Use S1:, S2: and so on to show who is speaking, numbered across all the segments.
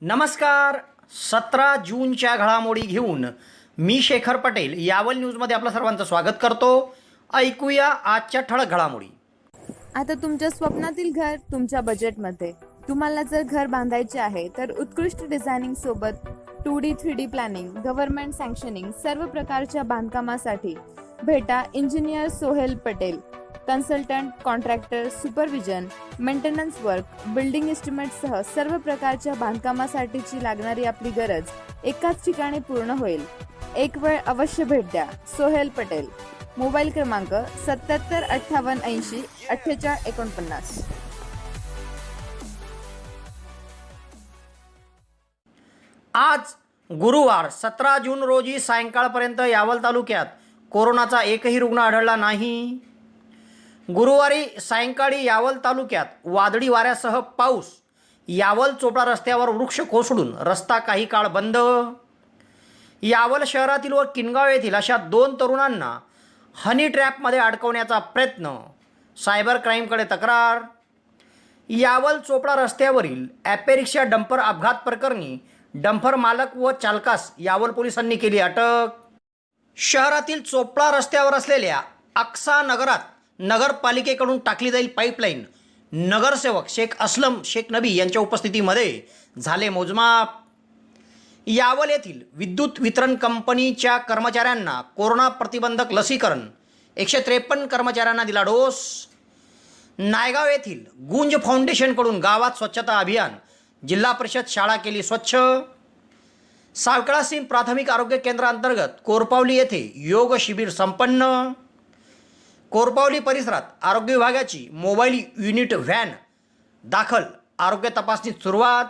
S1: नमस्कार. 17 जूनच्या घडामोडी घेऊन मी शेखर पटेल यावल न्यूजमध्ये आपलं सर्वांचं स्वागत करतो. ऐकूया आजच्या ठळक घडामोडी.
S2: आता तुमच्या स्वप्नातील घर तुमच्या बजेटमध्ये. तुम्हाला जर घर बांधायचे आहे तर उत्कृष्ट डिझायनिंग सोबत 2D 3D प्लॅनिंग, गव्हर्नमेंट सँक्शनिंग सर्व प्रकारच्या बांधकामासाठी भेटा engineer Sohail Patel. Consultant, contractor, supervision, maintenance work, building एस्टिमेटसह सर्व प्रकारच्या बांधकामासाठीची लागणारी आपली गरज एकाच ठिकाणी पूर्ण होईल. एक वेळ अवश्य भेट द्या. सोहेल पटेल. मोबाईल क्रमांक 77 58 80 48 49.
S1: आज गुरुवार 17 जून रोजी सायंकाळपर्यंत यावल तालुक्यात कोरोनाचा एकही रुग्ण आढळला नाही. गुरुवारी सायंकाळी यावल तालुक्यात वादळी वाऱ्यासह पाऊस. यावल चोपडा रस्त्यावर वृक्ष कोसळून रस्ता काही काळ बंद. यावल शहरातील व किनगाव येथील अशा 2 तरुणांना हनी ट्रॅपमध्ये अडकवण्याचा प्रयत्न. सायबर क्राईमकडे तक्रार. यावल चोपडा रस्त्यावरील ॲपेरिक्षा डंपर अपघात प्रकरणी डंपर मालक व चालकास यावल पोलिसांनी केली अटक. शहरातील चोपडा रस्त्यावर असलेल्या अक्सा नगरात नगरपालिकेकडून टाकली जाईल पाईपलाईन. नगरसेवक शेख असलम शेख नबी यांच्या उपस्थितीमध्ये झाले मोजमाप. यावल येथील विद्युत वितरण कंपनीच्या कर्मचाऱ्यांना कोरोना प्रतिबंधक लसीकरण. 153 कर्मचाऱ्यांना दिला डोस. नायगाव येथील गुंज फाउंडेशनकडून गावात स्वच्छता अभियान. जिल्हा परिषद शाळा केली स्वच्छ. सावकाळासीन प्राथमिक आरोग्य केंद्रांतर्गत कोरपावली येथे योग शिबिर संपन्न. कोरपावली परिसरात आरोग्य विभागाची मोबाईल युनिट व्हॅन दाखल. आरोग्य तपासणीत सुरुवात.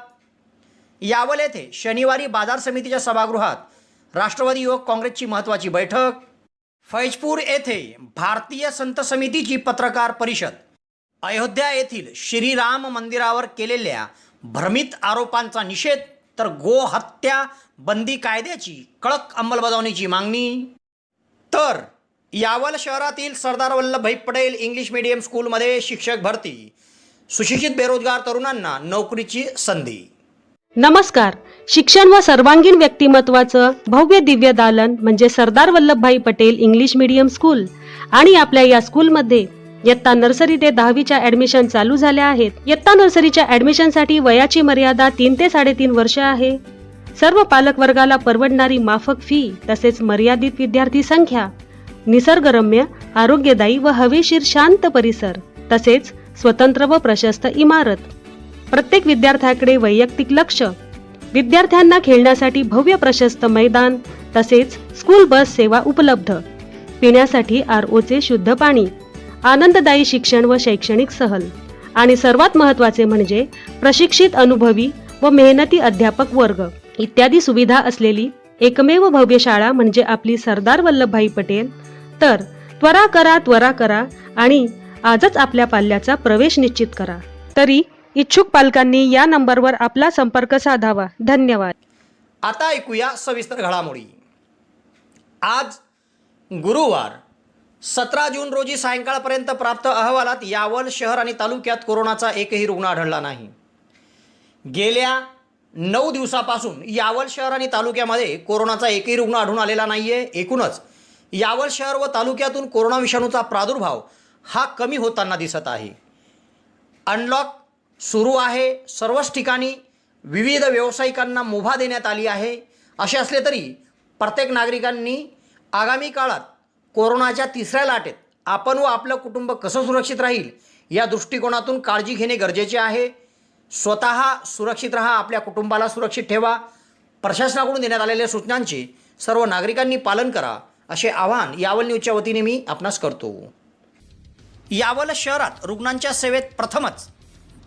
S1: यावल येथे शनिवारी बाजार समितीच्या सभागृहात राष्ट्रवादी युवक काँग्रेसची महत्त्वाची बैठक. फैजपूर येथे भारतीय संत समितीची पत्रकार परिषद. अयोध्या येथील श्रीराम मंदिरावर केलेल्या भ्रमित आरोपांचा निषेध तर गोहत्या बंदी कायद्याची कडक अंमलबजावणीची मागणी. तर यावल शहरातील सरदार वल्लभभाई पटेल इंग्लिश मीडियम स्कूलमध्ये शिक्षक भरती. सुशिक्षित बेरोजगार तरुणांना नोकरीची संधी.
S3: नमस्कार. शिक्षण व सर्वांगीण व्यक्तिमत्वाचं भव्य दिव्य दालन म्हणजे Sardar Vallabhbhai Patel English medium school. आणि आपल्या या स्कूलमध्ये इयत्ता नर्सरी ते 10वीच्या ॲडमिशन चालू झाल्या आहेत. इयत्ता नर्सरीच्या ॲडमिशनसाठी वयाची मर्यादा 3 ते 3.5 वर्ष आहे. सर्व पालक वर्गाला परवडणारी माफक फी तसेच मर्यादित विद्यार्थी संख्या, निसर्गरम्य, आरोग्यदायी व हवेशीर शांत परिसर तसेच स्वतंत्र व प्रशस्त इमारत. प्रत्येक विद्यार्थ्याकडे वैयक्तिक लक्ष. विद्यार्थ्यांना खेळण्यासाठी भव्य प्रशस्त मैदान तसेच स्कूल बस सेवा उपलब्ध. पिण्यासाठी ROचे शुद्ध पाणी. आनंददायी शिक्षण व शैक्षणिक सहल. आणि सर्वात महत्त्वाचे म्हणजे प्रशिक्षित अनुभवी व मेहनती अध्यापक वर्ग इत्यादी सुविधा असलेली एकमेव भव्य शाळा म्हणजे आपली सरदार वल्लभभाई पटेल. तर त्वरा करा आणि आजच आपल्या पाल्याचा प्रवेश निश्चित करा. तरी इच्छुक पालकांनी या नंबरवर आपला संपर्क साधावा. धन्यवाद.
S1: आता ऐकूया सविस्तर घडामोडी. आज गुरुवार 17 जून रोजी सायंकाळपर्यंत प्राप्त अहवालात यावल शहर आणि तालुक्यात कोरोनाचा एकही रुग्ण आढळला नाही. गेल्या 9 दिवसापासून यावल शहर आणि तालुक्यामध्ये कोरोनाचा एकही रुग्ण आढळून आलेला नाही आहे. एकूणच यावल शहर व तालुक्यातून कोरोना विषाणूचा प्रादुर्भाव हा कमी होताना दिसत आहे. अनलॉक सुरू आहे. सर्वच ठिकाणी विविध व्यावसायिकांना मुभा देण्यात आली आहे. असे असले तरी प्रत्येक नागरिकांनी आगामी काळात कोरोनाच्या 3ऱ्या लाटेत आपण व आपलं कुटुंब कसं सुरक्षित राहील या दृष्टिकोनातून काळजी घेणे गरजेचे आहे. स्वतः सुरक्षित राहा, आपल्या कुटुंबाला सुरक्षित ठेवा. प्रशासनाकडून देण्यात आलेल्या सूचनांचे सर्व नागरिकांनी पालन करा असे आवाहन यावल न्यूजच्या वतीने मी आपणास करतो. यावल शहरात रुग्णांच्या सेवेत प्रथमच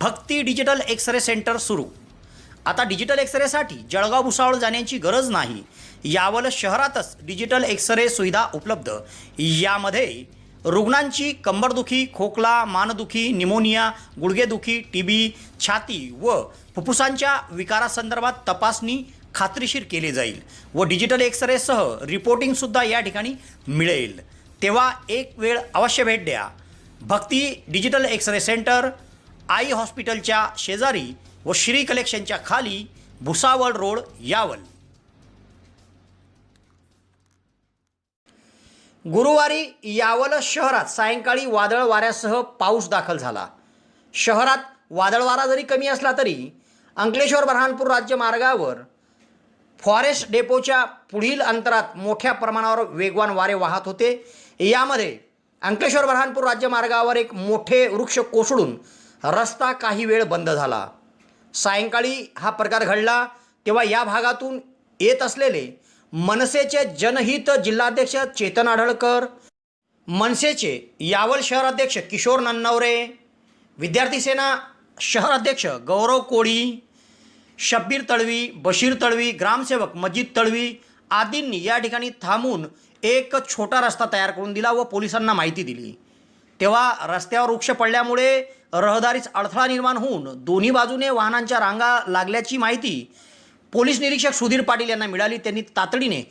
S1: भक्ती डिजिटल एक्सरे सेंटर सुरू. आता डिजिटल एक्सरेसाठी जळगाव भुसावळ जाण्याची गरज नाही. यावल शहरातच डिजिटल एक्सरे सुविधा उपलब्ध. यामध्ये रुग्णांची कंबरदुखी, खोकला, मानदुखी, निमोनिया, गुडघेदुखी, TB, छाती व फुफ्फुसांच्या विकारासंदर्भात तपासणी खात्रीशीर केली जाईल व डिजिटल एक्सरेसह रिपोर्टिंगसुद्धा या ठिकाणी मिळेल. तेव्हा एक वेळ अवश्य भेट द्या. भक्ती डिजिटल एक्सरे सेंटर आई हॉस्पिटलच्या शेजारी व श्री कलेक्शनच्या खाली, भुसावळ रोड यावल. गुरुवारी यावल शहरात सायंकाळी वादळ वाऱ्यासह पाऊस दाखल झाला. शहरात वादळ वारा जरी कमी असला तरी अंकलेश्वर बऱ्हाणपूर राज्य मार्गावर फॉरेस्ट डेपोच्या पुढील अंतरात मोठ्या प्रमाणावर वेगवान वारे वाहत होते. यामध्ये अंकलेश्वर बऱ्हाणपूर राज्य मार्गावर एक मोठे वृक्ष कोसळून रस्ता काही वेळ बंद झाला. सायंकाळी हा प्रकार घडला तेव्हा या भागातून येत असलेले मनसेचे जनहित जिल्हाध्यक्ष चेतन आढळकर, मनसेचे यावल शहराध्यक्ष किशोर नन्नवरे, विद्यार्थी सेना शहराध्यक्ष गौरव कोळी, शब्बीर तळवी, बशीर तळवी, ग्रामसेवक मजीद तळवी आदींनी या ठिकाणी थांबून एक छोटा रस्ता तयार करून दिला व पोलिसांना माहिती दिली. तेव्हा रस्त्यावर वृक्ष पडल्यामुळे रहदारीस अडथळा निर्माण होऊन दोन्ही बाजूने वाहनांच्या रांगा लागल्याची माहिती पोलीस निरीक्षक सुधीर पाटील यांना मिळाली. त्यांनी तातडीने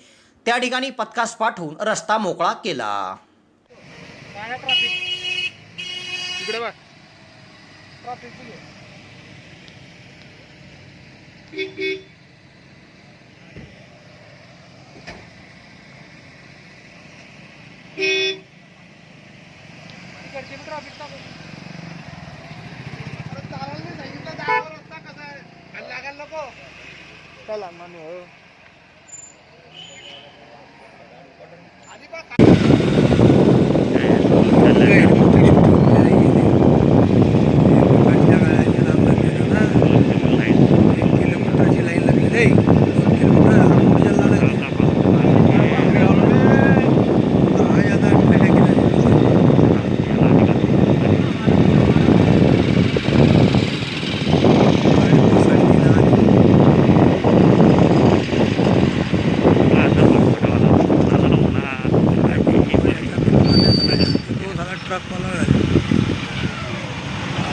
S1: त्या ठिकाणी पथकास पाठवून रस्ता मोकळा केला.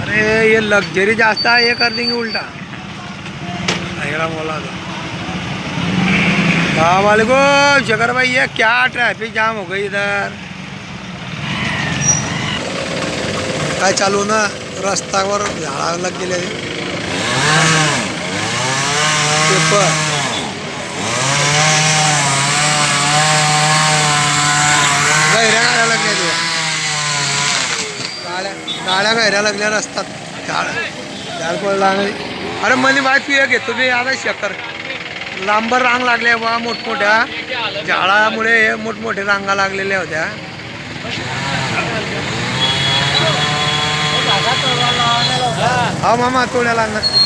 S4: अरे ये लग्जरी जास्त है, ये कर देंगे उल्टा। बोला था वालेकुम शकर भाई, ये क्या ट्रैफिक जाम हो गई इधर। काय चालू ना रस्त्यावर झाडा लग गेले पेपर गैऱ्या गाड्या लागल्या तुझ्या गाड्या गैऱ्या लागल्या रस्त्यात झाड पडला नाही। अरे मनी बाय तू एक घेतो मी आता शकर लांबर रांग लागल्या बा मोठमोठ्या झाडामुळे मोठमोठ्या रांगा लागलेल्या होत्या। हा मामा तोड्या लागणार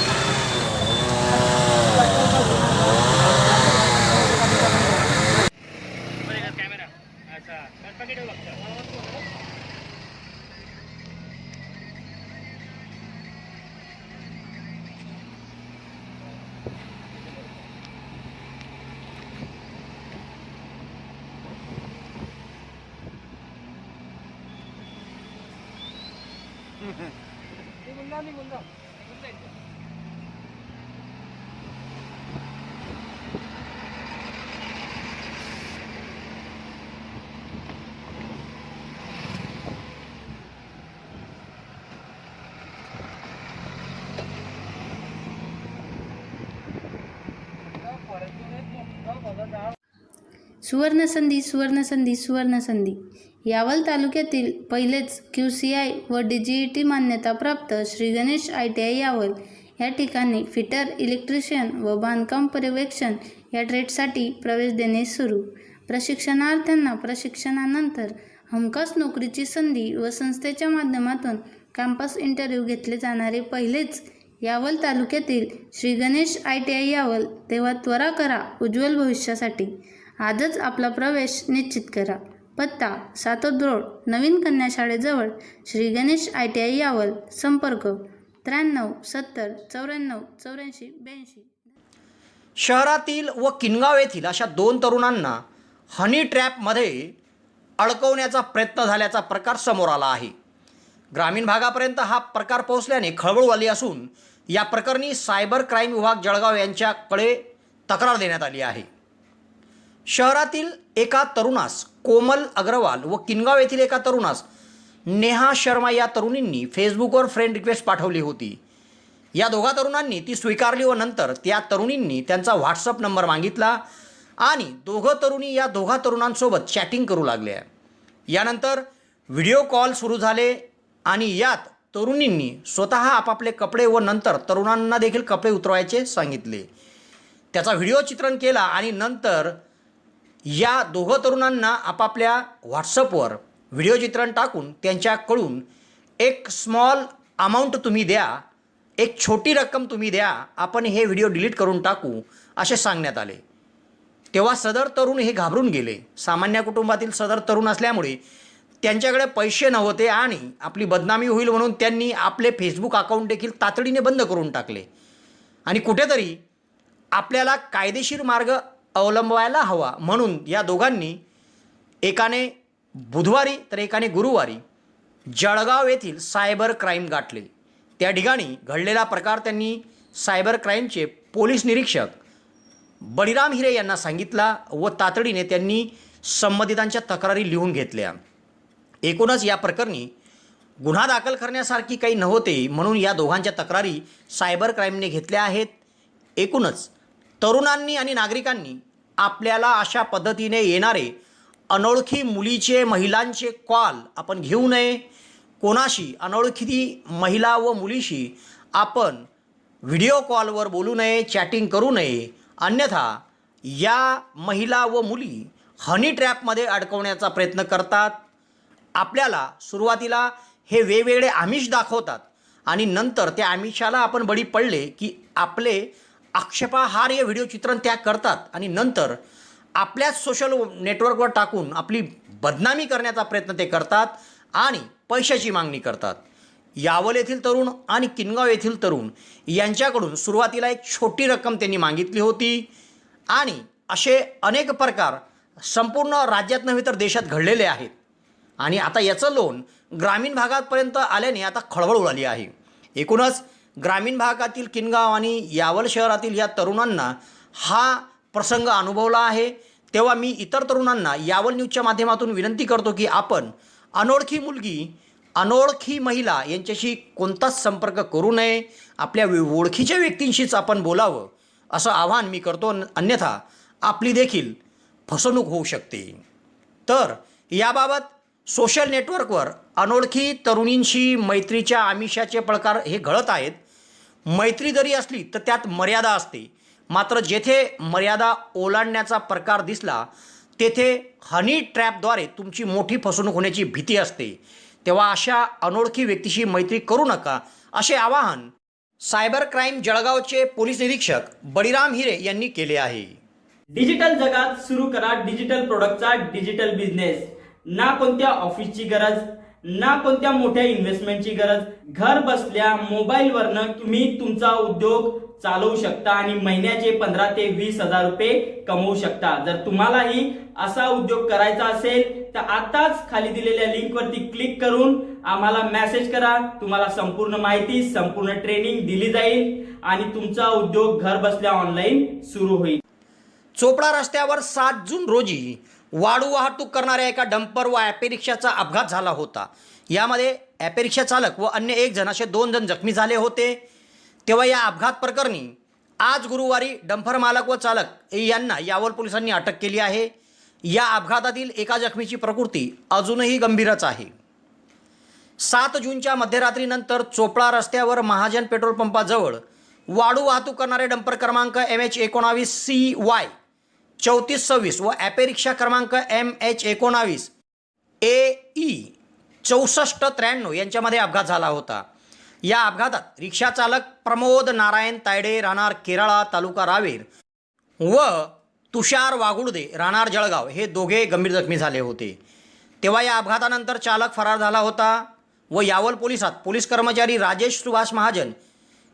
S5: सुवर्णसंधी सुवर्णसंधी सुवर्णसंधी यावल तालुक्यातील पहिलेच QCI व DGET मान्यताप्राप्त श्री गणेश ITI यावल या ठिकाणी फिटर, इलेक्ट्रिशियन व बांधकाम पर्यवेक्षण या ट्रेडसाठी प्रवेश देणे सुरू। प्रशिक्षणार्थ्यांना प्रशिक्षणानंतर हमखास नोकरीची संधी व संस्थेच्या माध्यमातून कॅम्पस इंटरव्ह्यू घेतले जाणारे पहिलेच यावल तालुक्यातील श्री गणेश ITI यावल। तेव्हा त्वरा करा उज्ज्वल भविष्यासाठी। आजच आपला प्रवेश निश्चित करा। पत्ता सातोद रोड, नवीन कन्या शाळेजवळ, श्री गणेश ITI यावल। संपर्क 93 70 94 84 82।
S1: शहरातील व किनगाव येथील अशा 2 तरुणांना हनी ट्रॅपमध्ये अडकवण्याचा प्रयत्न झाल्याचा प्रकार समोर आला आहे। ग्रामीण भागापर्यंत हा प्रकार पोहोचल्याने खळबळ उडाली असून या प्रकरणी सायबर क्राईम विभाग जळगाव यांच्याकडे तक्रार देण्यात आली आहे। शहरातील एका तरुणास कोमल अग्रवाल व किनगाव येथील एका तरुणास नेहा शर्मा या तरुणींनी फेसबुकवर फ्रेंड रिक्वेस्ट पाठवली होती। या दोघा तरुणांनी ती स्वीकारली व नंतर त्या तरुणींनी त्यांचा व्हॉट्सअप नंबर मागितला आणि दोघं तरुणी या दोघा तरुणांसोबत चॅटिंग करू लागल्या. यानंतर व्हिडिओ कॉल सुरू झाले आणि यात तरुणींनी स्वतः आपापले कपडे व नंतर तरुणांना देखील कपडे उतरवायचे सांगितले. त्याचा व्हिडिओ चित्रण केला आणि नंतर या दोघं तरुणांना आपापल्या व्हॉट्सअपवर व्हिडिओ चित्रण टाकून त्यांच्याकडून एक स्मॉल अमाऊंट तुम्ही द्या, एक छोटी रक्कम तुम्ही द्या, आपण हे व्हिडिओ डिलीट करून टाकू असे सांगण्यात आले. तेव्हा सदर तरुण हे घाबरून गेले. सामान्य कुटुंबातील सदर तरुण असल्यामुळे त्यांच्याकडे पैसे नव्हते आणि आपली बदनामी होईल म्हणून त्यांनी आपले फेसबुक अकाउंट देखील तातडीने बंद करून टाकले आणि कुठेतरी आपल्याला कायदेशीर मार्ग अवलंबायला हवा म्हणून या दोघांनी एकाने बुधवारी तर एकाने गुरुवारी जळगाव येथील सायबर क्राईम गाठले. त्या ठिकाणी घडलेला प्रकार त्यांनी सायबर क्राईमचे पोलीस निरीक्षक बळीराम हिरे यांना सांगितला व तातडीने त्यांनी संबंधितांच्या तक्रारी लिहून घेतल्या. एकूणच या प्रकरणी गुन्हा दाखल करण्यासारखी काही नव्हते म्हणून या दोघांच्या तक्रारी सायबर क्राईमने घेतल्या आहेत. एकूणच तरुणांनी आणि नागरिकांनी आपल्याला अशा पद्धतीने येणारे अनोळखी मुलीचे महिलांचे कॉल आपण घेऊ नये. कोणाशी अनोळखी महिला व मुलीशी आपण व्हिडिओ कॉलवर बोलू नये, चॅटिंग करू नये. अन्यथा या महिला व मुली हनी ट्रॅपमध्ये अडकवण्याचा प्रयत्न करतात. आपल्याला सुरुवातीला हे वेगवेगळे आमिष दाखवतात आणि नंतर त्या आमिषाला आपण बळी पडले की आपले आक्षेपार्ह व्हिडिओ चित्रण त्या करतात आणि नंतर आपल्याच सोशल नेटवर्कवर टाकून आपली बदनामी करण्याचा प्रयत्न ते करतात आणि पैशाची मागणी करतात. यावल येथील तरुण आणि किनगाव येथील तरुण यांच्याकडून सुरुवातीला एक छोटी रक्कम त्यांनी मागितली होती आणि असे अनेक प्रकार संपूर्ण राज्यात नव्हे तर देशात घडलेले आहेत आणि आता याचं लोन ग्रामीण भागापर्यंत आल्याने आता खळबळ उडाली आहे. एकूणच ग्रामीण भागातील किनगाव आणि यावल शहरातील या तरुणांना हा प्रसंग अनुभवला आहे. तेव्हा मी इतर तरुणांना यावल न्यूजच्या माध्यमातून विनंती करतो की आपण अनोळखी मुलगी, अनोळखी महिला यांच्याशी कोणताच संपर्क करू नये. आपल्या ओळखीच्या व्यक्तींशीच आपण बोलावं असं आवाहन मी करतो. अन्यथा आपली देखील फसवणूक होऊ शकते. तर याबाबत सोशल नेटवर्कवर अनोळखी तरुणींशी मैत्रीच्या आमिषाचे प्रकार हे घडत आहेत. मैत्री जरी असली तर त्यात मर्यादा असते. मात्र जेथे मर्यादा ओलांडण्याचा प्रकार दिसला तेथे हनी ट्रॅपद्वारे तुमची मोठी फसवणूक होण्याची भीती असते. तेव्हा अशा अनोळखी व्यक्तीशी मैत्री करू नका असे आवाहन सायबर क्राईम जळगावचे पोलीस निरीक्षक बळीराम हिरे यांनी केले आहे.
S6: डिजिटल जगात सुरू करा डिजिटल प्रोडक्टचा डिजिटल बिझनेस. ना कोणत्या ऑफिसची गरज, ना कोणत्या मोठ्या इन्व्हेस्टमेंटची गरज. घर बसल्या मोबाईलवरनं तुम्ही तुमचा उद्योग चालवू शकता आणि महिन्याचे 15 ते 20 हजार रुपये कमवू शकता. जर तुम्हालाही असा उद्योग करायचा असेल तर आताच खाली दिलेल्या लिंकवरती क्लिक करून आम्हाला मेसेज करा. तुम्हाला संपूर्ण माहिती, संपूर्ण ट्रेनिंग दिली जाईल आणि तुमचा उद्योग घर बसल्या ऑनलाईन सुरू होईल.
S1: चोपडा रस्त्यावर 7 जून रोजी वाळू वाहतूक करणाऱ्या एका डंपर व ॲपे रिक्षाचा अपघात झाला होता. यामध्ये ॲपे रिक्षा चालक व अन्य 1 जण असे 2 जण जखमी झाले होते. तेव्हा या अपघात प्रकरणी आज गुरुवारी डंपर मालक व चालक यांना यावल पोलिसांनी अटक केली आहे. या अपघातातील एका जखमीची प्रकृती अजूनही गंभीरच आहे. 7 जूनच्या मध्यरात्रीनंतर चोपडा रस्त्यावर महाजन पेट्रोल पंपाजवळ वाळू वाहतूक करणारे डंपर क्रमांक MH19 CY 3426 व ॲपे रिक्षा क्रमांक MH19 AE 6493 यांच्यामध्ये अपघात झाला होता. या अपघातात रिक्षा चालक प्रमोद नारायण तायडे राहणार केरळा तालुका रावेर व तुषार वागुडदे राहणार जळगाव हे दोघे गंभीर जखमी झाले होते. तेव्हा या अपघातानंतर चालक फरार झाला होता व यावल पोलिसात पोलीस कर्मचारी राजेश सुभाष महाजन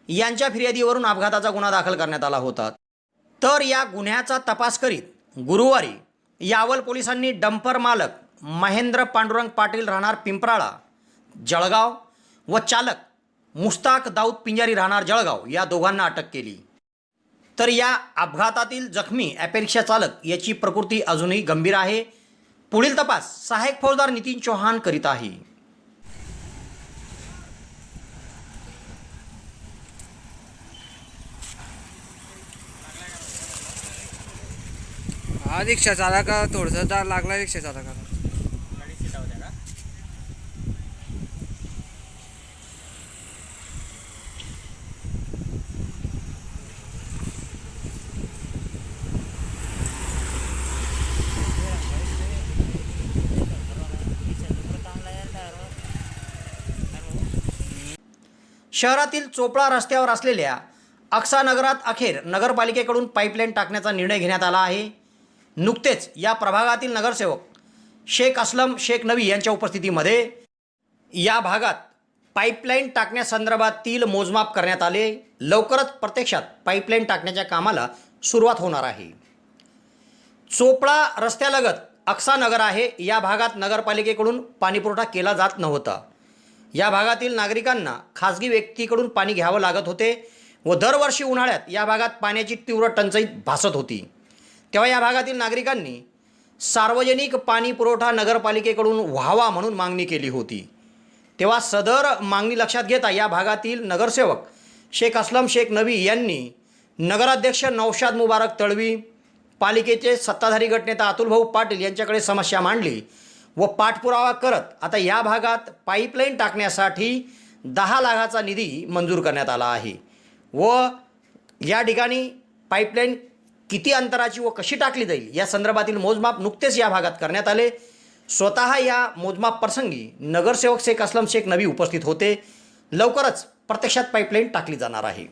S1: यांच्या फिर्यादीवरून अपघाताचा गुन्हा दाखल करण्यात आला होता. तर या गुन्ह्याचा तपास करीत गुरुवारी यावल पोलिसांनी डंपर मालक महेंद्र पांडुरंग पाटील राहणार पिंपराळा जळगाव व चालक मुस्ताक दाऊद पिंजारी राहणार जळगाव या दोघांना अटक केली. तर या अपघातातील जखमी ॲपे रिक्षा चालक याची प्रकृती अजूनही गंभीर आहे. पुढील तपास सहाय्यक फौजदार नितीन चौहान करीत आहे.
S7: हा रिक्षा चालका थोडंसं दार लागला रिक्षा चालकाला.
S1: शहरातील चोपडा रस्त्यावर असलेल्या अक्सा नगरात अखेर नगरपालिकेकडून पाईपलाईन टाकण्याचा निर्णय घेण्यात आला आहे. नुकतेच या प्रभागातील नगरसेवक शेख असलम शेख नबी यांच्या उपस्थितीमध्ये या भागात पाईपलाईन टाकण्यासंदर्भातील मोजमाप करण्यात आले. लवकरच प्रत्यक्षात पाईपलाईन टाकण्याच्या कामाला सुरुवात होणार आहे. चोपडा रस्त्यालगत अक्सा नगर आहे. या भागात नगरपालिकेकडून पाणीपुरवठा केला जात नव्हता. या भागातील नागरिकांना खाजगी व्यक्तीकडून पाणी घ्यावं लागत होते व दरवर्षी उन्हाळ्यात या भागात पाण्याची तीव्र टंचाई भासत होती. तेव्हा या भागातील नागरिकांनी सार्वजनिक पाणी पुरवठा नगरपालिकेकडून व्हावा म्हणून मागणी केली होती. तेव्हा सदर मागणी लक्षात घेता या भागातील नगरसेवक शेख असलम शेख नबी यांनी नगराध्यक्ष नौशाद मुबारक तळवी, पालिकेचे सत्ताधारी गटनेता अतुलभाऊ पाटील यांच्याकडे समस्या मांडली व पाठपुरावा करत आता या भागात पाईपलाईन टाकण्यासाठी 10 लाखाचा निधी मंजूर करण्यात आला आहे व या ठिकाणी पाईपलाईन किती अंतराची व कशी टाकली जाईल या संदर्भातील मोजमाप नुकतेच या भागात करण्यात आले. स्वतः या मोजमाप प्रसंगी नगरसेवक शेख असलम शेख नबी उपस्थित होते. लवकरच प्रत्यक्षात पाईपलाईन टाकली जाणार आहे.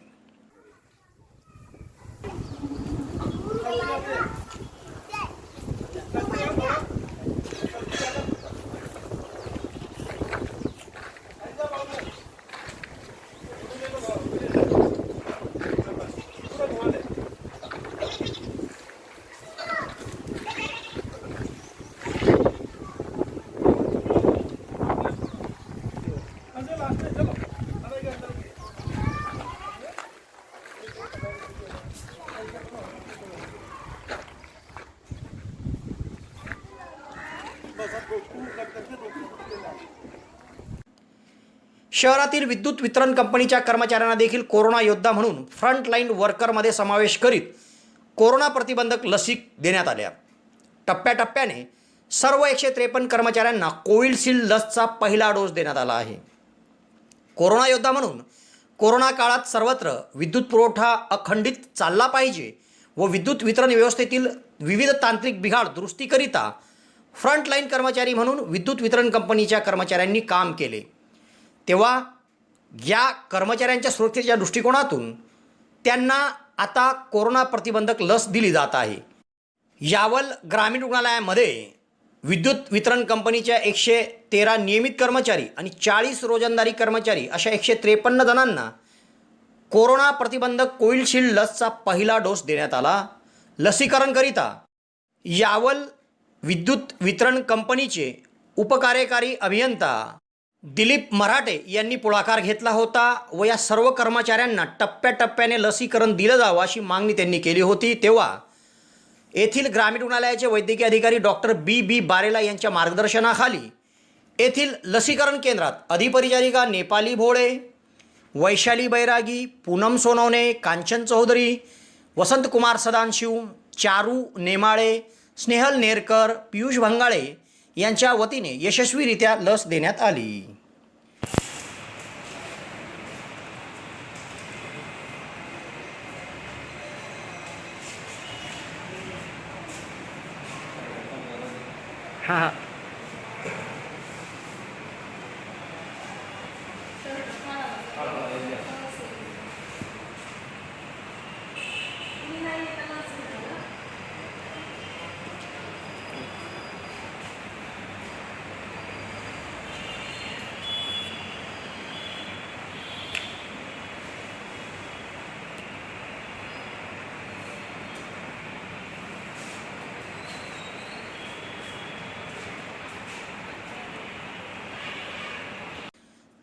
S1: शहरातील विद्युत वितरण कंपनीच्या कर्मचाऱ्यांना देखील कोरोना योद्धा म्हणून फ्रंटलाईन वर्करमध्ये समावेश करीत कोरोना प्रतिबंधक लसी देण्यात आल्या. टप्प्याटप्प्याने सर्व 153 कर्मचाऱ्यांना कोविशिल्ड लसचा पहिला डोस देण्यात आला आहे. कोरोना योद्धा म्हणून कोरोना काळात सर्वत्र विद्युत पुरवठा अखंडित चालला पाहिजे व विद्युत वितरण व्यवस्थेतील विविध तांत्रिक बिघाड दुरुस्तीकरिता फ्रंटलाईन कर्मचारी म्हणून विद्युत वितरण कंपनीच्या कर्मचाऱ्यांनी काम केले. तेव्हा या कर्मचाऱ्यांच्या सुरक्षेच्या दृष्टिकोनातून त्यांना आता कोरोना प्रतिबंधक लस दिली जात आहे. यावल ग्रामीण रुग्णालयामध्ये विद्युत वितरण कंपनीच्या 113 नियमित कर्मचारी आणि 40 रोजंदारी कर्मचारी अशा 153 जणांना कोरोना प्रतिबंधक कोविशिल्ड लसचा पहिला डोस देण्यात आला. लसीकरणकरिता यावल विद्युत वितरण कंपनीचे उपकार्यकारी अभियंता दिलीप मराठे यांनी पुढाकार घेतला होता व या सर्व कर्मचाऱ्यांना टप्प्याटप्प्याने लसीकरण दिलं जावं अशी मागणी त्यांनी केली होती. तेव्हा येथील ग्रामीण रुग्णालयाचे वैद्यकीय अधिकारी डॉक्टर बी बारेला यांच्या मार्गदर्शनाखाली येथील लसीकरण केंद्रात अधिपरिचारिका नेपाली भोळे, वैशाली बैरागी, पूनम सोनवणे, कांचन चौधरी, वसंतकुमार सदाशिव, चारू नेमाळे, स्नेहल नेरकर, पियुष भंगाळे यांच्या वतीने यशस्वीरित्या लस देण्यात आली. हां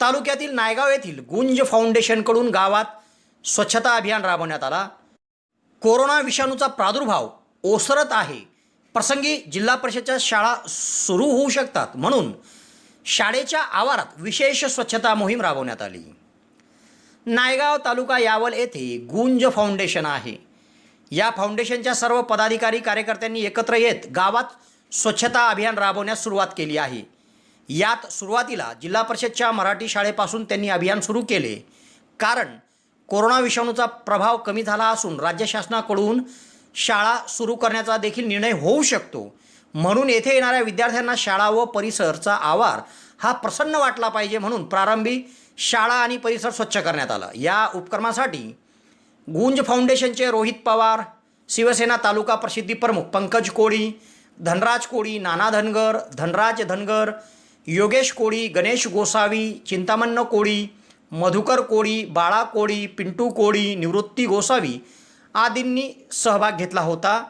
S1: तालुक्यातील नायगाव येथील गुंज फाउंडेशनकडून गावात स्वच्छता अभियान राबवण्यात आला. कोरोना विषाणूचा प्रादुर्भाव ओसरत आहे. प्रसंगी जिल्हा परिषदच्या शाळा सुरू होऊ शकतात म्हणून शाळेच्या आवारात विशेष स्वच्छता मोहीम राबवण्यात आली. नायगाव तालुका यावल येथे गुंज फाउंडेशन आहे. या फाउंडेशनच्या सर्व पदाधिकारी कार्यकर्त्यांनी एकत्र येत गावात स्वच्छता अभियान राबवण्यास सुरुवात केली आहे. यात सुरुवातीला जिल्हा परिषदच्या मराठी शाळेपासून त्यांनी अभियान सुरू केले, कारण कोरोना विषाणूचा प्रभाव कमी झाला असून राज्य शासनाकडून शाळा सुरू करण्याचा देखील निर्णय होऊ शकतो. म्हणून येथे येणाऱ्या विद्यार्थ्यांना शाळा व परिसरचा आवार हा प्रसन्न वाटला पाहिजे, म्हणून प्रारंभी शाळा आणि परिसर स्वच्छ करण्यात आला. या उपक्रमासाठी गुंज फाउंडेशनचे रोहित पवार, शिवसेना तालुका प्रसिद्धी प्रमुख पंकज कोळी, धनराज कोळी, नाना धनगर, धनराज धनगर, योगेश कोळी, गणेश गोसावी, चिंतामण्ण कोळी, मधुकर कोळी, बाळा कोळी, पिंटू कोळी, निवृत्ती गोसावी आदींनी सहभाग घेतला होता.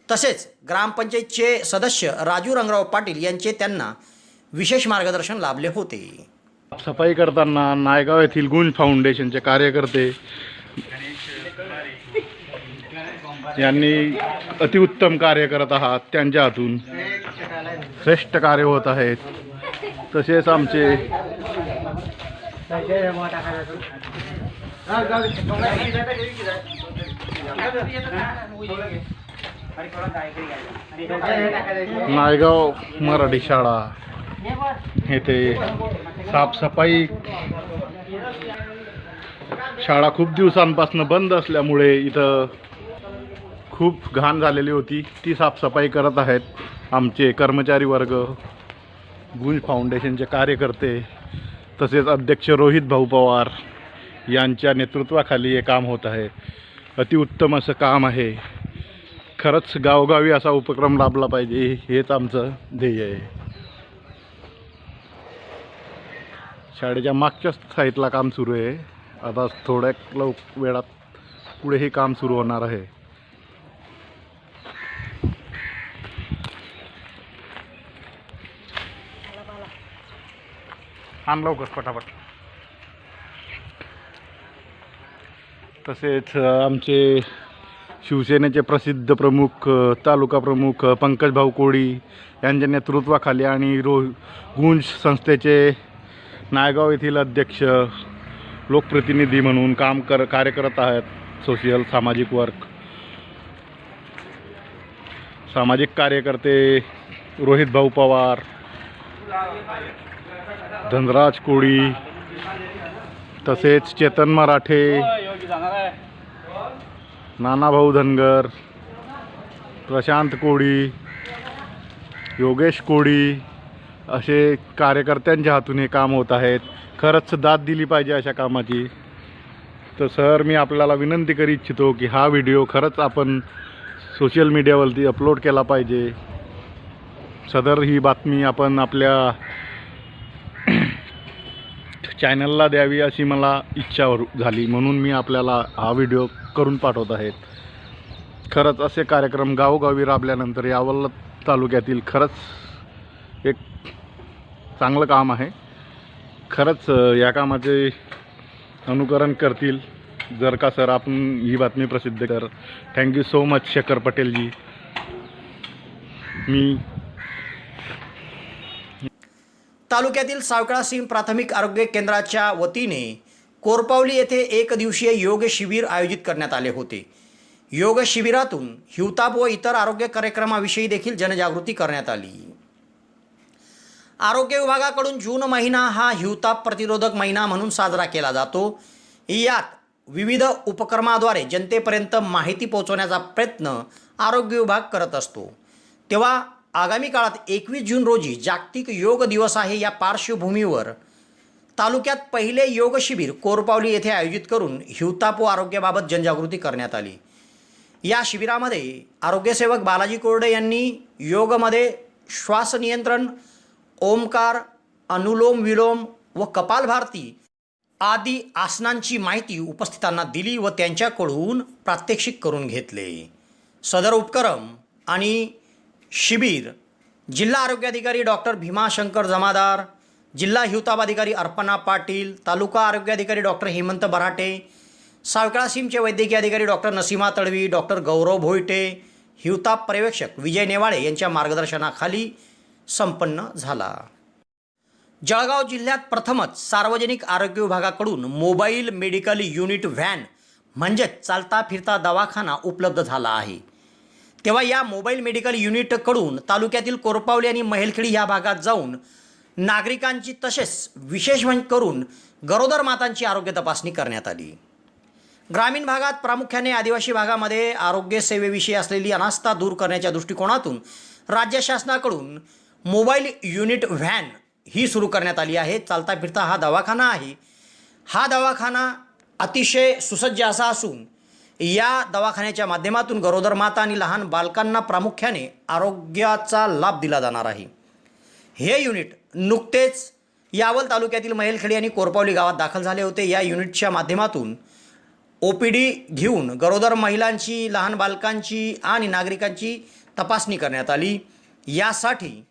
S1: तसेच ग्रामपंचायतचे सदस्य राजू रंगराव पाटील यांचे त्यांना विशेष मार्गदर्शन लाभले होते.
S8: सफाई करताना नायगाव येथील गुंज फाउंडेशनचे कार्यकर्ते यांनी अतिउत्तम कार्य करत आहात. त्यांच्या हातून श्रेष्ठ कार्य होत आहेत. तसेच आमचे नायगाव मराठी शाळा येथे साफसफाई, शाळा खूप दिवसांपासून बंद असल्यामुळे इथं खूप घाण झालेली होती. ती साफसफाई करत आहेत आमचे कर्मचारी वर्ग, गुंज फाउंडेशनचे कार्यकर्ते, तसेच अध्यक्ष रोहित भाऊ पवार यांच्या नेतृत्वाखाली हे काम होत आहे. अतिउत्तम असं काम आहे. खरंच गावोगावी असा उपक्रम राबला पाहिजे, हेच आमचं ध्येय आहे. शाळेच्या मागच्या साईडला काम सुरू आहे. आता थोड्या वेळात पुढे हे काम सुरू होणार आहे. आण लवकर पटापट. तसेच आमचे शिवसेनेचे प्रसिद्ध प्रमुख, तालुका प्रमुख पंकज भाऊ कोळी यांच्या नेतृत्वाखाली आणि गुंज संस्थेचे नायगाव येथील अध्यक्ष लोकप्रतिनिधी म्हणून कार्य करत आहेत. सोशल सामाजिक वर्क, सामाजिक कार्यकर्ते रोहित भाऊ पवार, धनराज कोळी, तसेच चेतन मराठे, नानाभाऊ धनगर, प्रशांत कोळी, योगेश कोळी असे कार्यकर्त्यांच्या हातून हे काम होत आहेत. खरंच दाद दिली पाहिजे अशा कामाची. तर सर, मी आपल्याला विनंती करू इच्छितो की हा व्हिडिओ खरंच आपण सोशल मीडियावरती अपलोड केला पाहिजे. सदर ही बातमी आपण आपल्या चॅनलला द्यावी अशी मला इच्छा झाली, म्हणून मी आपल्याला हा व्हिडिओ करून पाठवत आहेत. खरंच असे कार्यक्रम गावोगावी राबल्यानंतर यावल तालुक्यातील खरंच एक चांगलं काम आहे. खरंच या कामाचे अनुकरण करतील जर का सर आपण ही बातमी प्रसिद्ध कर. थँक्यू सो मच शेखर पटेलजी. मी
S1: तालुक्यातील सावकाळासीम प्राथमिक आरोग्य केंद्राच्या वतीने कोरपावली येथे एक दिवसीय योग शिबिर आयोजित करण्यात आले होते. योग शिबिरातून हिवताप व इतर आरोग्य कार्यक्रमाविषयी देखील जनजागृती करण्यात आली. आरोग्य विभागाकडून जून महिना हा हिवताप प्रतिरोधक महिना म्हणून साजरा केला जातो. यात विविध उपक्रमाद्वारे जनतेपर्यंत माहिती पोहोचवण्याचा प्रयत्न आरोग्य विभाग करत असतो. तेव्हा आगामी काळात 21 जून रोजी जागतिक योग दिवस आहे. या पार्श्वभूमीवर तालुक्यात पहिले योग शिबिर कोरपावली येथे आयोजित करून हिवताप व आरोग्याबाबत जनजागृती करण्यात आली. या शिबिरामध्ये आरोग्यसेवक बालाजी कोरडे यांनी योगमध्ये श्वास नियंत्रण, ओमकार, अनुलोम विलोम व कपालभाती आदी आसनांची माहिती उपस्थितांना दिली व त्यांच्याकडून प्रात्यक्षिक करून घेतले. सदर उपक्रम आणि शिबिर जिल्हा आरोग्याधिकारी डॉक्टर भीमाशंकर जमादार, जिल्हा हिवताप अधिकारी अर्पणा पाटील, तालुका आरोग्याधिकारी डॉक्टर हेमंत बराटे, सावकाळासीमचे वैद्यकीय अधिकारी डॉक्टर नसीमा तडवी, डॉक्टर गौरव भोईटे, हिवताप पर्यवेक्षक विजय नेवाळे यांच्या मार्गदर्शनाखाली संपन्न झाला. जळगाव जिल्ह्यात प्रथमच सार्वजनिक आरोग्य विभागाकडून मोबाईल मेडिकल युनिट व्हॅन म्हणजेच चालता फिरता दवाखाना उपलब्ध झाला आहे. तेव्हा या मोबाईल मेडिकल युनिटकडून तालुक्यातील कोरपावली आणि महेलखेडी या भागात जाऊन नागरिकांची तसेच विशेष करून गरोदर मातांची आरोग्य तपासणी करण्यात आली. ग्रामीण भागात प्रामुख्याने आदिवासी भागामध्ये आरोग्य सेवेविषयी असलेली अनास्था दूर करण्याच्या दृष्टिकोनातून राज्य शासनाकडून मोबाईल युनिट व्हॅन ही सुरू करण्यात आली आहे. चालता फिरता हा दवाखाना आहे. हा दवाखाना अतिशय सुसज्ज असा असून या दवाखान्याच्या माध्यमातून गरोदर माता आणि लहान बालकांना प्रामुख्याने आरोग्याचा लाभ दिला जाणार आहे. हे युनिट नुकतेच यावल तालुक्यातील महेलखेडी आणि कोरपावली गावात दाखल झाले होते. या युनिटच्या माध्यमातून OPD घेऊन गरोदर महिलांची, लहान बालकांची आणि नागरिकांची तपासणी करण्यात आली. यासाठी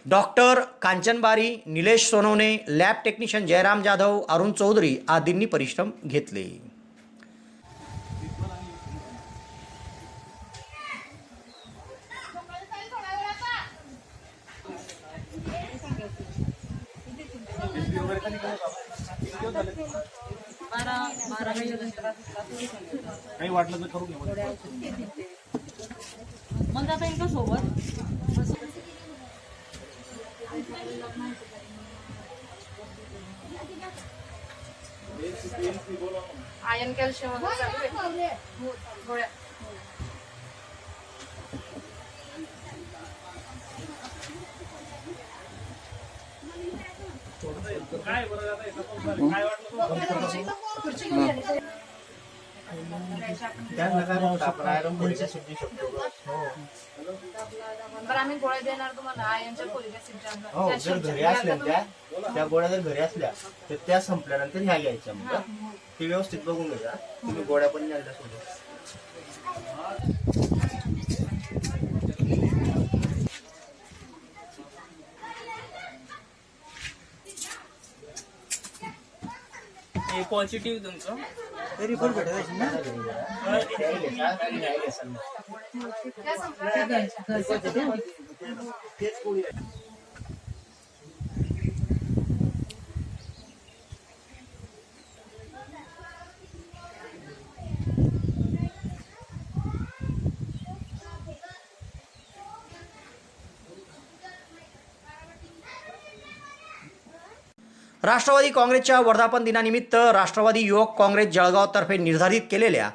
S1: doctor Kanchanbari, Nilesh Sonawane, lab technician Jayram Jadhav, Arun Chaudhari आदींनी परिश्रम घेतले.
S9: काही वाटलं तर करू घ्या मग आता एका सोबत
S2: आयर्न कॅल्शियम गोळ्या
S9: काय बरं आता काय वाटलं
S2: बरं आम्ही गोळ्या देणार तुम्हाला आयर्नच्या फॉलिक
S10: हो, जर घरी असल्या त्या गोळ्या जर घरी असल्या तर त्या संपल्यानंतर ह्या घ्यायच्या. मग ते व्यवस्थित बघून घ्या. तुम्ही गोळ्या पण न्यायला सोडून
S9: पॉझिटिव्ह तुमचं
S10: तरी पण भेटायचं ना.
S1: राष्ट्रवादी काँग्रेसच्या वर्धापन दिनानिमित्त राष्ट्रवादी युवक काँग्रेस जळगावतर्फे निर्धारित केलेल्या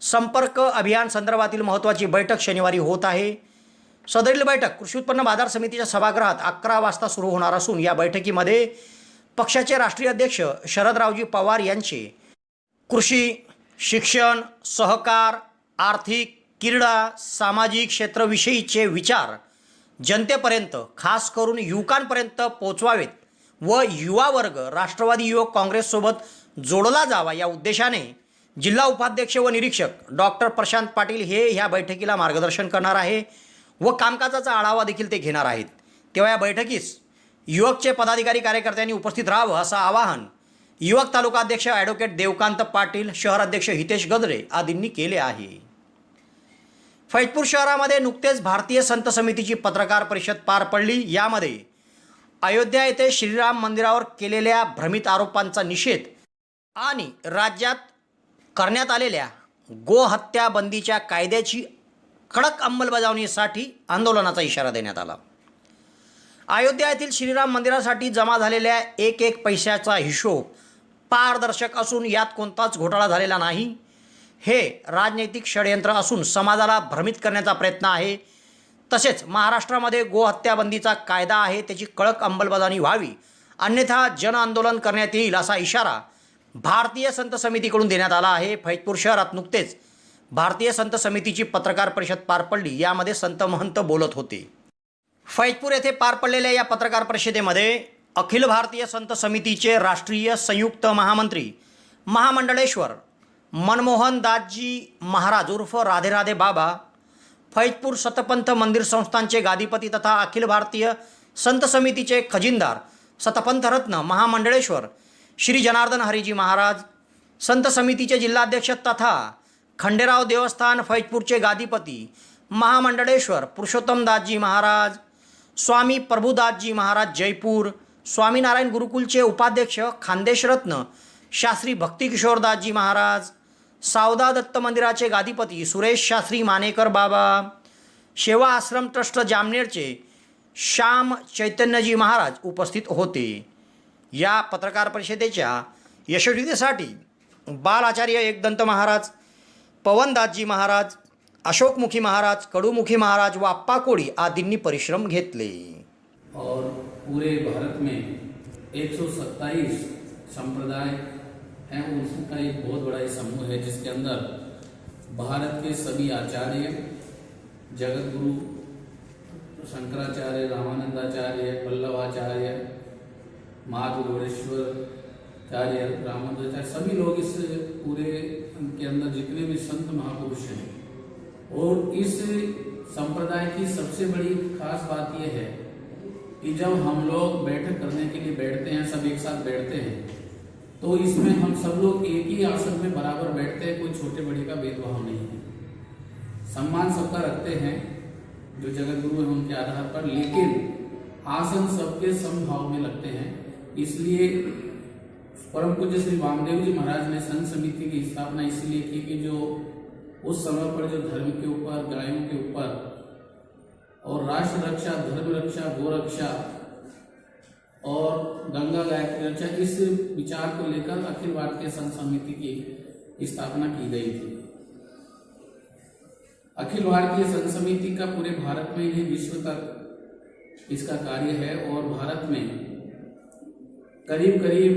S1: संपर्क अभियान संदर्भातील महत्त्वाची बैठक शनिवारी होत आहे. सदरील बैठक कृषी उत्पन्न बाजार समितीच्या सभागृहात 11 वाजता सुरू होणार असून या बैठकीमध्ये पक्षाचे राष्ट्रीय अध्यक्ष शरदरावजी पवार यांचे कृषी, शिक्षण, सहकार, आर्थिक, क्रीडा, सामाजिक क्षेत्राविषयीचे विचार जनतेपर्यंत, खास करून युवकांपर्यंत पोहोचवावेत व युवा वर्ग राष्ट्रवादी युवक काँग्रेससोबत जोडला जावा या उद्देशाने जिल्हा उपाध्यक्ष व निरीक्षक डॉक्टर प्रशांत पाटील हे ह्या बैठकीला मार्गदर्शन करणार आहे व कामकाजाचा आढावा देखील ते घेणार आहेत. तेव्हा या बैठकीस युवकचे पदाधिकारी कार्यकर्त्यांनी उपस्थित राहावं असं आवाहन युवक तालुका अध्यक्ष ॲडव्होकेट देवकांत पाटील, शहर अध्यक्ष हितेश गजरे आदींनी केले आहे. फैजपूर शहरामध्ये नुकतेच भारतीय संत समितीची पत्रकार परिषद पार पडली. यामध्ये अयोध्या येथे श्रीराम मंदिरावर केलेल्या भ्रमित आरोपांचा निषेध आणि राज्यात करण्यात आलेल्या गोहत्या बंदीच्या कायद्याची कडक अंमलबजावणीसाठी आंदोलनाचा इशारा देण्यात आला. अयोध्या येथील श्रीराम मंदिरासाठी जमा झालेल्या एक पैशाचा हिशोब पारदर्शक असून यात कोणताच घोटाळा झालेला नाही. हे राजनैतिक षडयंत्र असून समाजाला भ्रमित करण्याचा प्रयत्न आहे. तसेच महाराष्ट्रामध्ये गोहत्याबंदीचा कायदा आहे त्याची कडक अंमलबजावणी व्हावी, अन्यथा जनआंदोलन करण्यात येईल असा इशारा भारतीय संत समितीकडून देण्यात आला आहे. फैजपूर शहरात नुकतेच भारतीय संत समितीची पत्रकार परिषद पार पडली. यामध्ये संत महंत बोलत होते. फैजपूर येथे पार पडलेल्या या पत्रकार परिषदेमध्ये अखिल भारतीय संत समितीचे राष्ट्रीय संयुक्त महामंत्री महामंडळेश्वर मनमोहन दासजी महाराज उर्फ राधे राधे बाबा, फैजपूर सतपंथ मंदिर संस्थानचे गादीपती तथा अखिल भारतीय संत समितीचे खजिनदार सतपंथ रत्न महामंडळेश्वर श्री जनार्दन हरिजी महाराज, संत समितीचे जिल्हाध्यक्ष तथा खंडेराव देवस्थान फैजपूरचे गादीपती महामंडळेश्वर पुरुषोत्तम दासजी महाराज, स्वामी प्रभुदासजी महाराज जयपूर, स्वामीनारायण गुरुकुलचे उपाध्यक्ष खानदेश रत्न शास्त्री भक्तिकिशोरदासजी महाराज, सावदा दत्त मंदिराचे गादीपती सुरेश शास्त्री मानेकर बाबा, शेवा आश्रम ट्रस्ट जामनेरचे श्याम चैतन्यजी महाराज उपस्थित होते। या पत्रकार परिषदेच्या यशस्वीतेसाठी बालाचार्य एकदंत महाराज, पवनदासजी महाराज, अशोकमुखी महाराज, कडूमुखी महाराज व अप्पा कोळी आदींनी परिश्रम घेतले।
S11: और पूरे भारत में 127 संप्रदाय हैं, उनका एक बहुत बड़ा समूह है जिसके अंदर भारत के सभी आचार्य, जगत गुरु शंकराचार्य, रामानंदाचार्य, वल्लभाचार्य, माधवेश्वराचार्य, रामानंदाचार्य, सभी लोग इस पूरे के अंदर जितने भी संत महापुरुष हैं। और इस संप्रदाय की सबसे बड़ी खास बात यह है कि जब हम लोग बैठक करने के लिए बैठते हैं, सब एक साथ बैठते हैं, तो इसमें हम सब लोग एक ही आसन में बराबर बैठते हैं, कोई छोटे बड़े का भेदभाव नहीं है। सम्मान सबका रखते हैं जो जगत गुरु है उनके आधार पर, लेकिन आसन सबके समभाव में लगते हैं। इसलिए परम पूज्य श्री वामदेव जी महाराज ने संत समिति की स्थापना इसलिए की कि जो उस समय पर जो धर्म के ऊपर, गायों के ऊपर और राष्ट्र रक्षा, धर्म रक्षा, गो रक्षा और गंगा गायत्री रक्षा, इस विचार को लेकर अखिल भारतीय संत समिति की स्थापना की गई थी। अखिल भारतीय संत समिति का पूरे भारत में ही विश्व तक इसका कार्य है और भारत में करीब करीब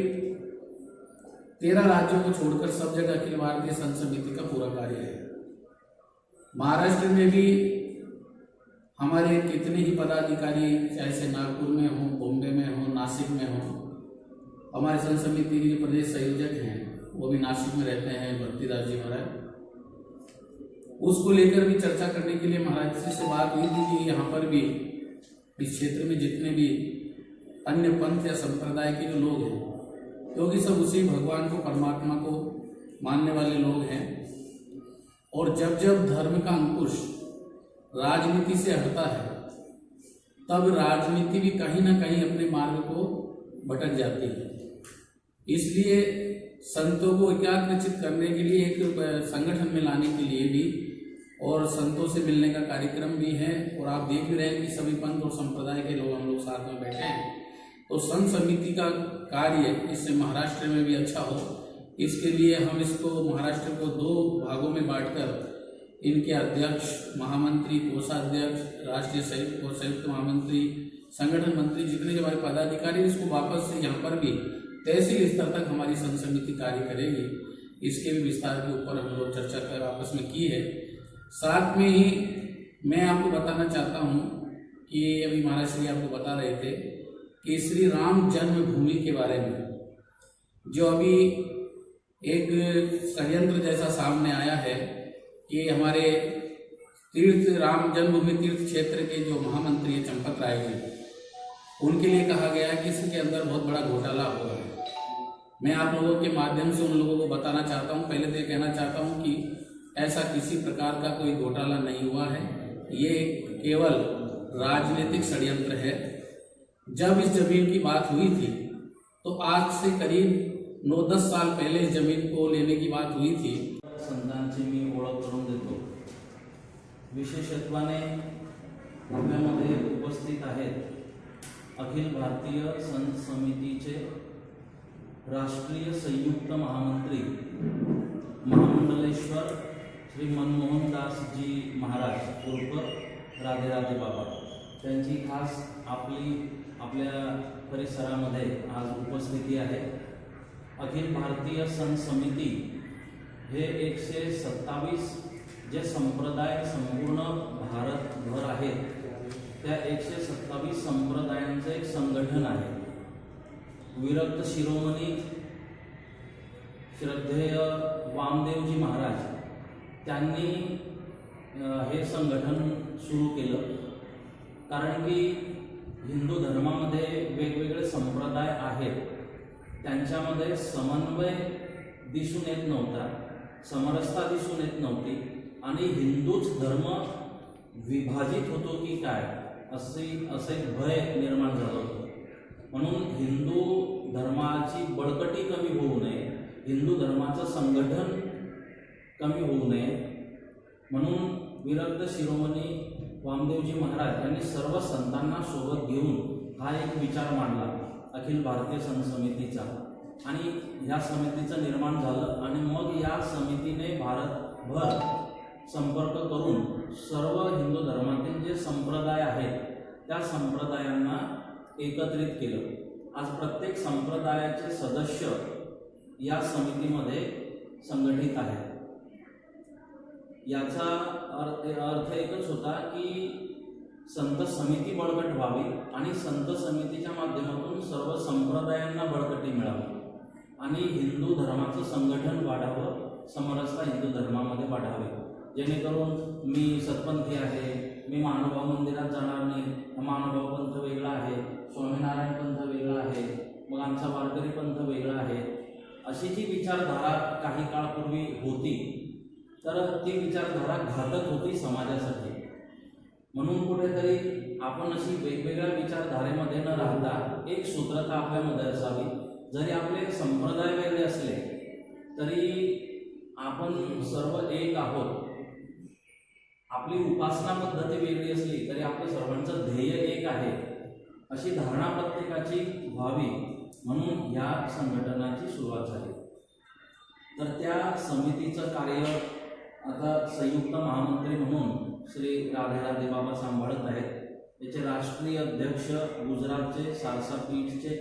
S11: 13 राज्यों को छोड़कर सब जगह अखिल भारतीय संत समिति का पूरा कार्य है। महाराष्ट्र में भी हमारे कितने ही पदाधिकारी, चाहे नागपुर में हो, बॉम्बे में हो, नासिक में हो, हमारे संत समिति के जो प्रदेश संयोजक हैं वो भी नासिक में रहते हैं, भक्तिदास जी महाराज। उसको लेकर भी चर्चा करने के लिए महाराज जी से बात हुई थी कि यहाँ पर भी इस क्षेत्र में जितने भी अन्य पंथ या संप्रदाय के जो लोग हैं, क्योंकि सब उसी भगवान को, परमात्मा को मानने वाले लोग हैं, और जब जब धर्म का अंकुश राजनीति से हटता है तब राजनीति भी कहीं ना कहीं अपने मार्ग को भटक जाती है। इसलिए संतों को एकाग्रचित करने के लिए, एक संगठन में लाने के लिए भी और संतों से मिलने का कार्यक्रम भी है। और आप देख भी रहे हैं कि सभी पंथ और संप्रदाय के लोग हम लोग साथ में बैठे हैं, तो संत समिति का कार्य इससे महाराष्ट्र में भी अच्छा हो, इसके लिए हम इसको महाराष्ट्र को 2 भागों में बांटकर इनके अध्यक्ष, महामंत्री, कोषाध्यक्ष, राष्ट्रीय संयुक्त और संयुक्त महामंत्री, संगठन मंत्री, जितने जो हमारे पदाधिकारी, इसको वापस से यहाँ पर भी तहसील स्तर तक हमारी संत समिति कार्य करेगी। इसके भी विस्तार के ऊपर हम लोग चर्चा कर आपस में की है। साथ में ही मैं आपको बताना चाहता हूँ कि अभी महाराज श्री आपको बता रहे थे कि श्री राम जन्मभूमि के बारे में जो अभी एक षड्यंत्र जैसा सामने आया है कि हमारे तीर्थ, राम जन्मभूमि तीर्थ क्षेत्र के जो महामंत्री है चंपत राय जी, उनके लिए कहा गया है कि इसके अंदर बहुत बड़ा घोटाला हुआ है। मैं आप लोगों के माध्यम से उन लोगों को बताना चाहता हूं, पहले तो ये कहना चाहता हूं कि ऐसा किसी प्रकार का कोई घोटाला नहीं हुआ है, ये केवल राजनीतिक षड्यंत्र है। जब इस जमीन की बात हुई थी तो आज से करीब 9-10 साल पहले इस जमीन को लेने की बात हुई थी।
S12: संतांची मी ओळख करून देतो। विशेषत्वाने आपल्यामध्ये उपस्थित आहेत अखिल भारतीय संत समितीचे राष्ट्रीय संयुक्त महामंत्री महामंडलेश्वर श्री मनमोहन दास जी महाराज उर्फ राधे राधे बाबा, त्यांची खास आपल्या परिसरामध्ये आज उपस्थिती आहे। अखिल भारतीय संत समिती हे 127 जे संप्रदाय संपूर्ण भारतभर आहेत त्या 127 संप्रदायांचं एक संघटन आहे। विरक्त शिरोमणी श्रद्धेय वामदेवजी महाराज त्यांनी हे संघटन सुरू केलं, कारण की हिंदू धर्मामध्ये वेगवेगळे संप्रदाय आहेत, त्यांच्यामध्ये समन्वय दिसून येत नव्हता, समरसता दिसून येत नव्हती आणि हिंदूच धर्म विभाजित होतो की काय असे भय निर्माण झालं होतं। म्हणून हिंदू धर्माची बळकटी कमी होऊ नये, हिंदू धर्माचं संघटन कमी होऊ नये म्हणून विरक्त शिरोमणी वामदेवजी महाराज यांनी सर्व संतांना सोबत घेऊन हा एक विचार मांडला अखिल भारतीय संत समितीचा, आणि ह्या समितीचं निर्माण झालं आणि मग या समितीने भारतभर संपर्क करून सर्व हिंदू धर्मातील जे संप्रदाय आहेत त्या संप्रदायांना एकत्रित केलं। आज प्रत्येक संप्रदायाचे सदस्य या समितीमध्ये संघटित आहेत। याचा अर्थ एकच होता की संत समिती बळकट व्हावी आणि संत समितीच्या माध्यमातून सर्व संप्रदायांना बळकटी मिळावी आणि हिंदू धर्माचं संघटन वाढावं, समरसता हिंदू धर्मामध्ये वाढावी, जेणेकरून मी सतपंथी आहे, मी महानुभाव मंदिरात जाणार नाही, महानुभाव पंथ वेगळा आहे, स्वामीनारायण पंथ वेगळा आहे, मग आमचा वारकरी पंथ वेगळा आहे, अशी जी विचारधारा काही काळापूर्वी होती तर ती विचारधारा घातक होती समाजासाठी। म्हणून कुठेतरी आपण अशी वेगवेगळ्या विचारधारेमध्ये न राहता एक सूत्रता आपल्यामध्ये असावी। जरी आपले संप्रदाय वेगळे असले तरी आपण सर्व एक आहोत, आपली उपासना पद्धती वेगळी असली तरी आपलं सर्वांचं ध्येय एक आहे, अशी धारणा प्रत्येकाची व्हावी म्हणून या संघटनाची सुरुवात झाली। तर त्या समितीचं कार्य आता संयुक्त महामंत्री म्हणून श्री राधे बाबा सांभाळत आहेत। याचे राष्ट्रीय अध्यक्ष गुजरातचे सारसा पीठचे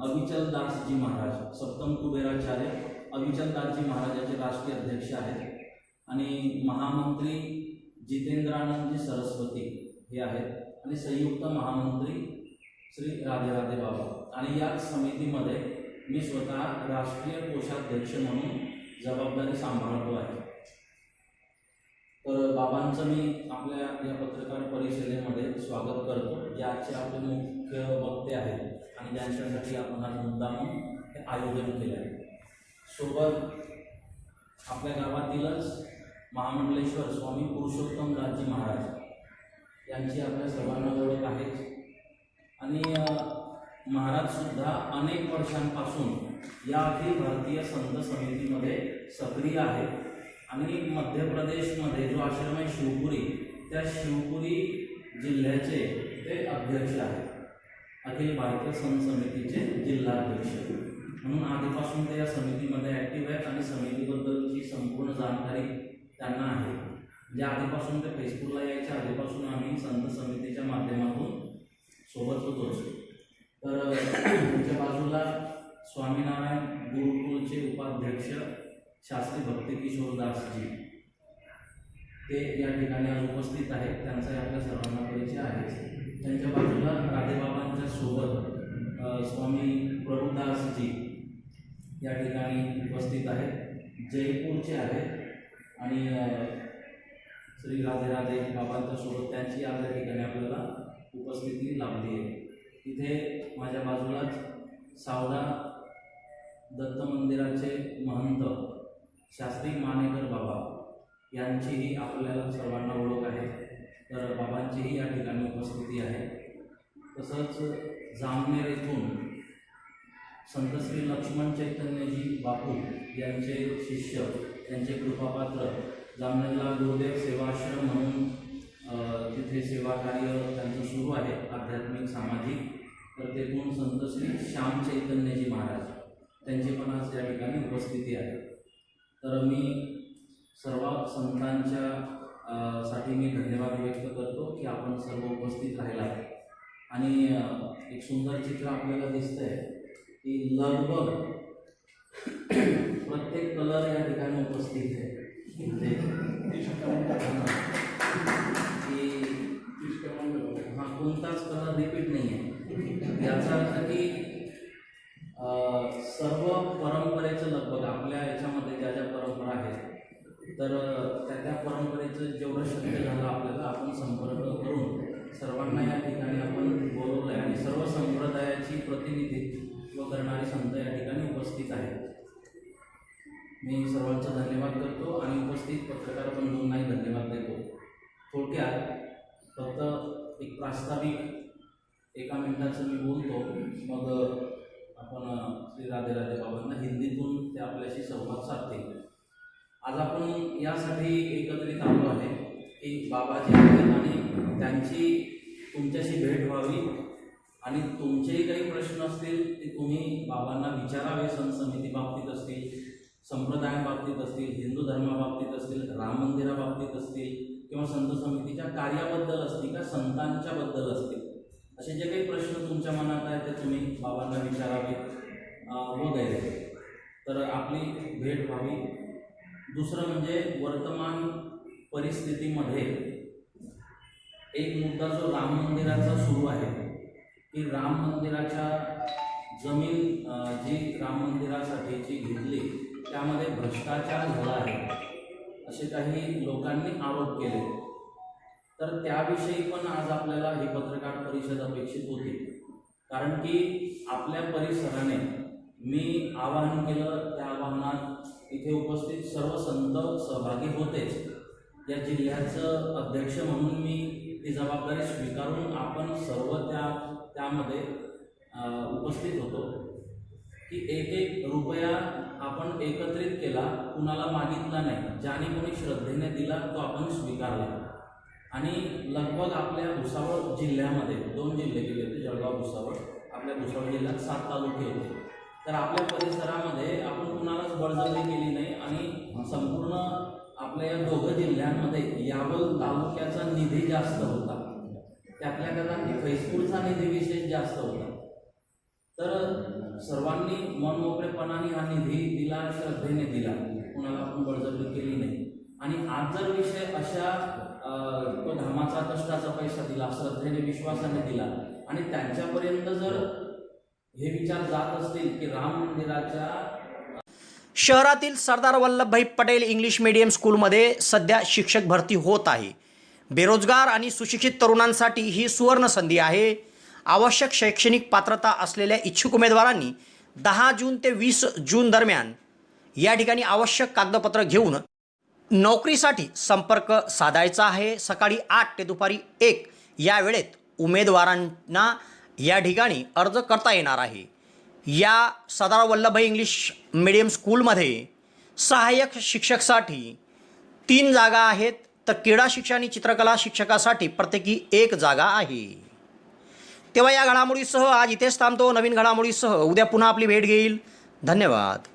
S12: अविचलदासजी महाराज, सप्तम कुबेराचार्य अविचलदासजी महाराज याचे राष्ट्रीय अध्यक्ष आहेत आणि महामंत्री जितेंद्रानंदजी सरस्वती हे आहेत आणि संयुक्त महामंत्री श्री राधे बाबा। आणि या समितीमध्ये मी स्वतः राष्ट्रीय कोषाध्यक्ष म्हणून जबाबदारी सांभाळतो आहे। तर बाबांचं मी आपल्या या पत्रकार परिषदेमध्ये स्वागत करतो, जे आजचे आपले मुख्य वक्ते आहेत आणि ज्यांच्यासाठी आपण आज मुद्दाम हे आयोजन केलं आहे। सोबत आपल्या गावातीलच महामंडलेश्वर स्वामी पुरुषोत्तमदासजी महाराज यांची आपल्या सर्वांना ओळख आहे आणि महाराजसुद्धा अनेक वर्षांपासून या अखिल भारतीय संत समितीमध्ये सक्रिय आहे आणि मध्य प्रदेशमध्ये जो आश्रम आहे शिवपुरी, त्या शिवपुरी जिल्ह्याचे ते अध्यक्ष आहेत, अखिल भारतीय संत समितीचे जिल्हाध्यक्ष म्हणून आधीपासून ते या समितीमध्ये ॲक्टिव्ह आहेत आणि समितीबद्दलची संपूर्ण जाणकारी त्यांना आहे। जे आधीपासून ते फेसबुकला यायच्या आधीपासून आम्ही संत समितीच्या माध्यमातून सोबत होतोच। तर त्यांच्या बाजूला स्वामीनारायण गुरुकुलचे उपाध्यक्ष शास्त्री भक्तिकिशोरदासजी ते या ठिकाणी आज उपस्थित आहेत, त्यांचाही आपल्या सर्वांना परिचय आहे। त्यांच्या बाजूला राधेबाबांच्या सोबत स्वामी प्रभुदासजी या ठिकाणी उपस्थित आहेत, जयपूरचे आहेत आणि श्री राधे बाबांच्या सोबत त्यांची या ठिकाणी आपल्याला उपस्थिती लाभली आहे। इथे माझ्या बाजूलाच सावदा दत्त मंदिराचे महंत शास्त्री मानेकर बाबा यांचीही आपल्याला सर्वांना ओळख आहे, तर बाबांचीही या ठिकाणी उपस्थिती आहे। तसंच जामनेर येथून संत श्री लक्ष्मण चैतन्यजी बापू यांचे शिष्य, त्यांचे कृपापात्र, जामनेरला गुरुदेव सेवाश्रम म्हणून तिथे सेवा कार्य त्यांचं सुरू आहे आध्यात्मिक सामाजिक, तर तेथून संत श्री श्याम चैतन्यजी महाराज त्यांची पण आज या ठिकाणी उपस्थिती आहे। तर मी सर्व संतांच्या साठी मी धन्यवाद व्यक्त करतो की आपण सर्व उपस्थित राहिला आणि एक सुंदर चित्र आपल्याला दिसतंय की लगभग प्रत्येक कलर या ठिकाणी उपस्थित आहे। हा कोणताच कलर रिपीट नाही आहे, याचा अर्थ की सर्व परंपरेचं लगभग आपल्या याच्यामध्ये ज्या ज्या परंपरा आहेत तर त्या परंपरेचं जेवढं शक्य झालं आपल्याला आपण संपर्क करून सर्वांना या ठिकाणी आपण बोलवलं आहे आणि सर्व संप्रदायाची प्रतिनिधित्व करणारे संत या ठिकाणी उपस्थित आहेत। मी सर्वांचा धन्यवाद करतो आणि उपस्थित पत्रकार बंधूंनाही धन्यवाद देतो। थोडक्यात फक्त एक प्रास्ताविक एका मिनिटाचं मी बोलतो, मग आपण श्री राधे बाबांना हिंदीतून ते आपल्याशी संवाद साधतील। आज आपण यासाठी एकत्रित आलो आहे की बाबा जे आहेत आणि त्यांची तुमच्याशी भेट व्हावी आणि तुमचेही काही प्रश्न असतील ते तुम्ही बाबांना विचारावे. सण समिती बाबतीत असतील, संप्रदायाबाबतीत असतील, हिंदू धर्माबाबतीत असतील, राम मंदिराबाबतीत असतील किंवा संत समितीच्या कार्याबद्दल असतील का संतांच्या बद्दल असतील, असे जे काही प्रश्न तुमच्या मनात आहेत ते तुम्ही बाबांना विचारावे वगैरे. तर आपली भेट व्हावी. दुसरं म्हणजे वर्तमान परिस्थितीमध्ये एक मुद्दा जो राम मंदिराचा सुरू आहे की राम मंदिराच्या जमीन जी राम मंदिरासाठीची घेतली त्यामध्ये भ्रष्टाचार झाला आहे असे काही लोकांनी आरोप केले. तर त्याविषयी पण आज आपल्याला ही पत्रकार परिषद अपेक्षित होती. कारण की आपल्या परिसराने मी आवाहन केलं, त्या आवाहनात इथे उपस्थित सर्व संत सहभागी होतेच. या जिल्ह्याचं अध्यक्ष म्हणून मी ती जबाबदारी स्वीकारून आपण सर्व त्यामध्ये उपस्थित होतो की एक एक रुपया आपण एकत्रित केला, कुणाला मागितला नाही. ज्याने कोणी श्रद्धेने दिला तो आपण स्वीकारला. आणि लगभग आपल्या भुसावळ जिल्ह्यामध्ये 2 जिल्हे गेले होते, जळगाव भुसावळ. आपल्या भुसावळ जिल्ह्यात 7 तालुके होते. तर आपल्या परिसरामध्ये आपण कुणालाच बळजबरी केली नाही आणि संपूर्ण आपल्या या 2 जिल्ह्यांमध्ये यावल तालुक्याचा निधी जास्त होता. त्यातल्या त्यात फैजपूरचा निधी विशेष जास्त होता. तर सर्वांनी मनमोकळेपणाने हा निधी दिला, श्रद्धेने दिला, कुणाला आपण बळजबरी केली नाही. आणि आज जर विषय अशा तो धर्माचा कष्टाचा पैसा दिला, श्रद्धेने विश्वासाने दिला आणि त्यांच्यापर्यंत जर हे विचार जात असतील की राम मंदिराच्या
S1: शहरातील सरदार वल्लभभाई पटेल इंग्लिश मीडियम स्कूलमध्ये सध्या शिक्षक भरती होत आहे. बेरोजगार आणि सुशिक्षित तरुणांसाठी ही सुवर्ण संधी आहे. आवश्यक शैक्षणिक पात्रता असलेल्या इच्छुक उमेदवारांनी 10 जून ते 20 जून दरम्यान या ठिकाणी आवश्यक कागदपत्र घेऊन नोकरीसाठी संपर्क साधायचा आहे. सकाळी 8 ते दुपारी 1 या वेळेत उमेदवारांना या ठिकाणी अर्ज करता येणार आहे. या सरदार वल्लभभाई इंग्लिश मीडियम स्कूलमध्ये सहाय्यक शिक्षकसाठी 3 जागा आहेत, तर क्रीडा शिक्षक आणि चित्रकला शिक्षकासाठी प्रत्येकी 1 जागा आहे. तेव्हा या घडामोडीसह आज इथेच थांबतो. नवीन घडामोडीसह उद्या पुन्हा आपली भेट घेईल. धन्यवाद.